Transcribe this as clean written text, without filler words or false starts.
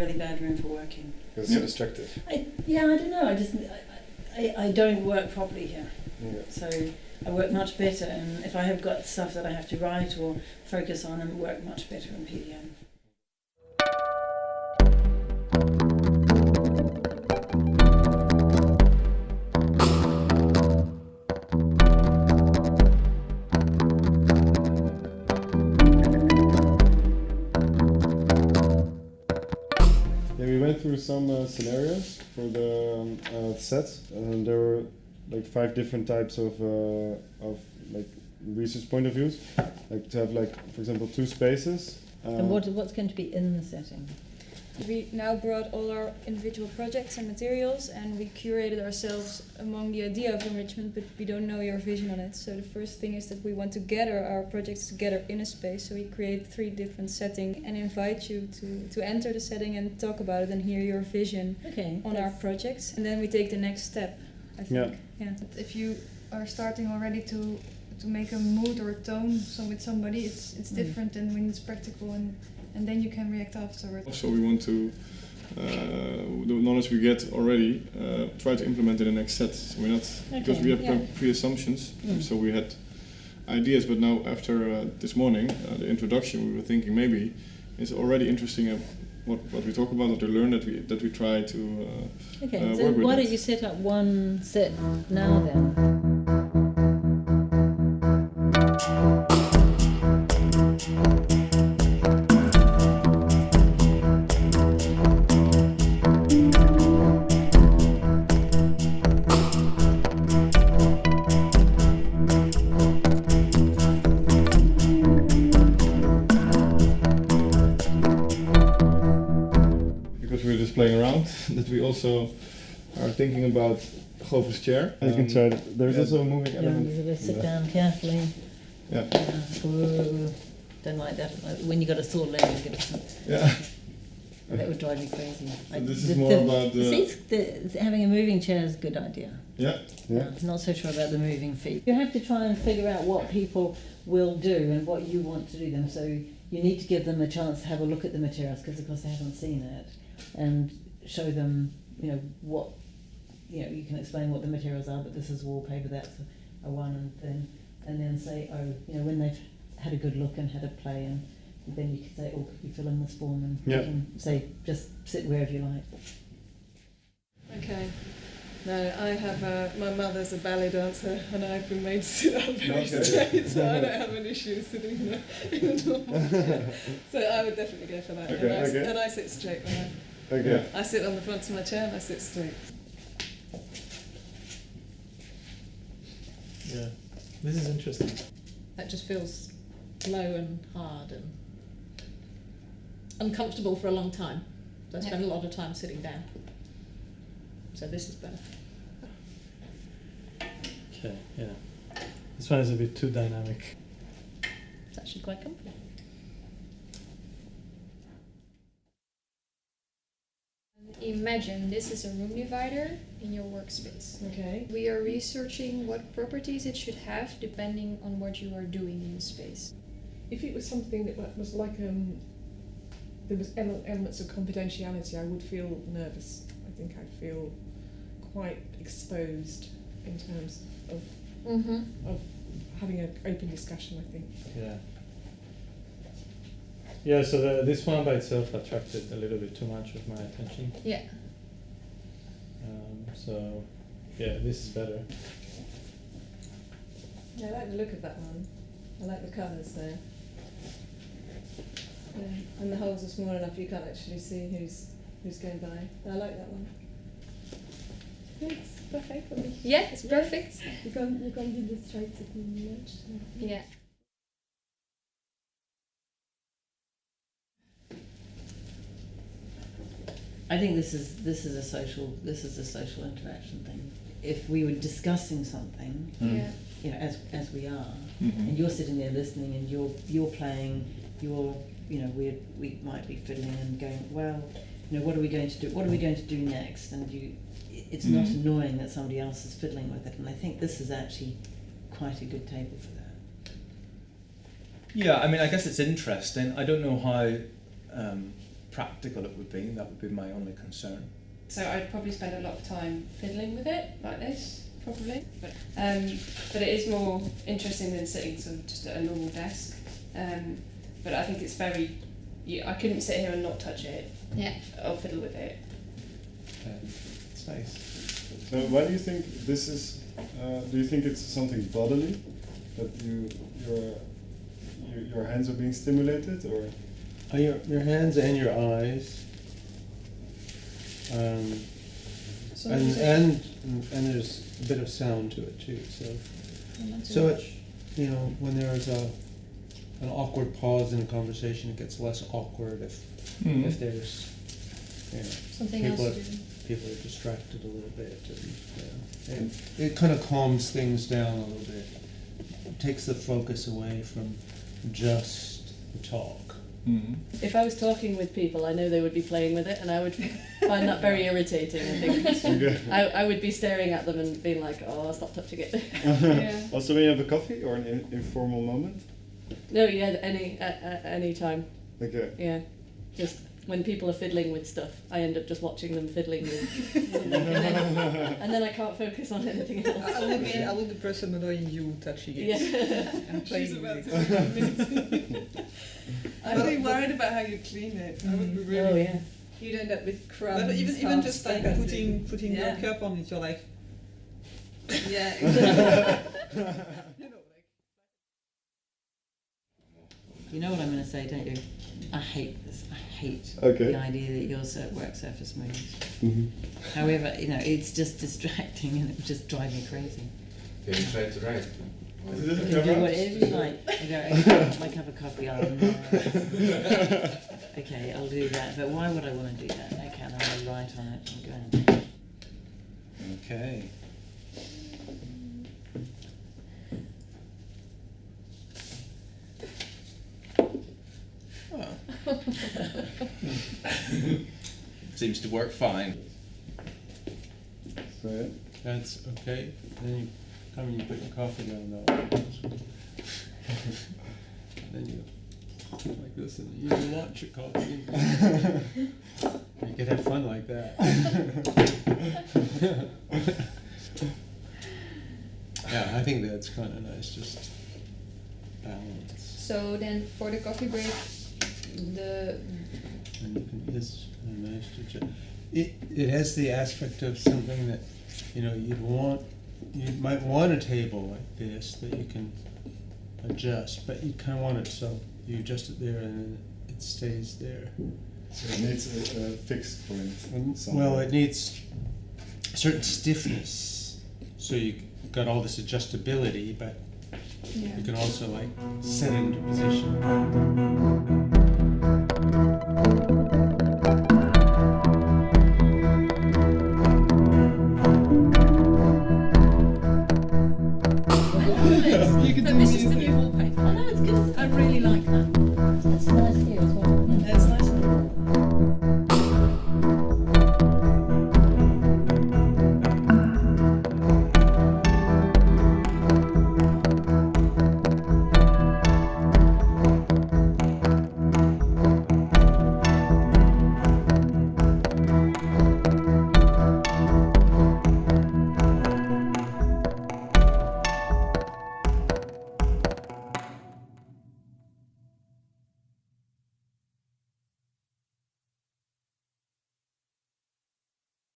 really bad room for working. It's so distracted. I don't know. I don't work properly here. Yeah. So I work much better, and if I have got stuff that I have to write or focus on, I work much better in PDM. We went through some scenarios for the set, and there were like 5 different types of like research point of views. Like to have, like, for example, 2 spaces. And what's going to be in the setting? We now brought all our individual projects and materials, and we curated ourselves among the idea of enrichment, but we don't know your vision on it. So the first thing is that we want to gather our projects together in a space. So we create 3 different settings and invite you to enter the setting and talk about it and hear your vision on our projects. And then we take the next step, I think. Yeah. If you are starting already to make a mood or a tone with somebody, it's different than when it's practical, and then you can react afterwards. So we want to, the knowledge we get already, try to implement in the next set. So we're not, because we have pre-assumptions, so we had ideas, but now after this morning, the introduction, we were thinking maybe it's already interesting what we talk about, what we learn, that we try to so work with. Why don't you set up one set now then? Playing around, that we also are thinking about Govert's chair. You can try it. There's also a moving element. You gotta sit down carefully. Yeah. Don't like that. When you got a sore leg, you get a Yeah. That would drive me crazy. So this is more about the having a moving chair is a good idea. Yeah. I'm not so sure about the moving feet. You have to try and figure out what people will do and what you want to do them. So you need to give them a chance to have a look at the materials, because of course they haven't seen it, and show them, what, you can explain what the materials are, but this is wallpaper, that's a one thing, and then say, when they've had a good look and had a play, and then you can say, could you fill in this form, and you can say, just sit wherever you like. Okay. No, I have my mother's a ballet dancer, and I've been made to sit up very straight, so I don't have an issue sitting in the normal. So I would definitely go for that. And I sit straight when I sit on the front of my chair and I sit straight. Yeah, this is interesting. That just feels low and hard and uncomfortable for a long time. So I spend a lot of time sitting down. So this is better. Okay, yeah. This one is a bit too dynamic. It's actually quite comfortable. Imagine this is a room divider in your workspace. Okay. We are researching what properties it should have depending on what you are doing in the space. If it was something that was like there was elements of confidentiality, I would feel nervous. I think I'd feel quite exposed in terms of having an open discussion, I think. Yeah. Yeah, so this one by itself attracted a little bit too much of my attention. Yeah. So, yeah, this is better. Yeah, I like the look of that one. I like the colours there. Yeah. And the holes are small enough you can't actually see who's going by. I like that one. It's perfect for me. Yeah, it's perfect. You can't do the straight much. Yeah. I think this is a social interaction thing. If we were discussing something, as we are, and you're sitting there listening, and you're playing, we might be fiddling and going, well, what are we going to do? What are we going to do next? And it's not annoying that somebody else is fiddling with it. And I think this is actually quite a good table for that. Yeah, I mean, I guess it's interesting. I don't know how practical it would be, and that would be my only concern. So I'd probably spend a lot of time fiddling with it, like this, probably. But it is more interesting than sitting sort of just at a normal desk. But I think it's very, I couldn't sit here and not touch it. Yeah. Or fiddle with it. It's nice. So why do you think this is? Do you think it's something bodily that your hands are being stimulated, or? Your hands and your eyes. And there's a bit of sound to it too. So it, when there's an awkward pause in a conversation, it gets less awkward if there's something else to do. People are distracted a little bit, and it kind of calms things down a little bit. It takes the focus away from just the talk. Mm-hmm. If I was talking with people, I know they would be playing with it, and I would find that very irritating. I think I would be staring at them and being like, "Oh, stop touching it." Yeah. Also, when you have a coffee or an informal moment. No, yeah, any time. Okay. Yeah, just when people are fiddling with stuff, I end up just watching them fiddling with something, and then I can't focus on anything else. I will be the person annoying you touching it. Yeah. And playing with it. I'm really worried about how you clean it. I would be really. Oh yeah. You'd end up with crumbs. But even just like putting your cup on it, you're like. Yeah. You know what I'm going to say, don't you? I hate this. I hate the idea that your work surface moves. Mm-hmm. However, it's just distracting and it would just drive me crazy. Can you try to write? You can do whatever you like. I go, okay, my cup of coffee, okay, I'll do that. But why would I want to do that? Okay, and I'll write on it. I'm going. Okay. Seems to work fine. So yeah. That's okay. Then you come and you put your coffee down though. Then you like this and you launch your coffee. You can have fun like that. Yeah, I think that's kind of nice, just balance. So then for the coffee break, And you can, it's kind of nice to it has the aspect of something that, you might want a table like this that you can adjust, but you kind of want it so you adjust it there and then it stays there. So it needs a fixed point. Well, it needs a certain stiffness, so you got all this adjustability, but you can also like set it into position.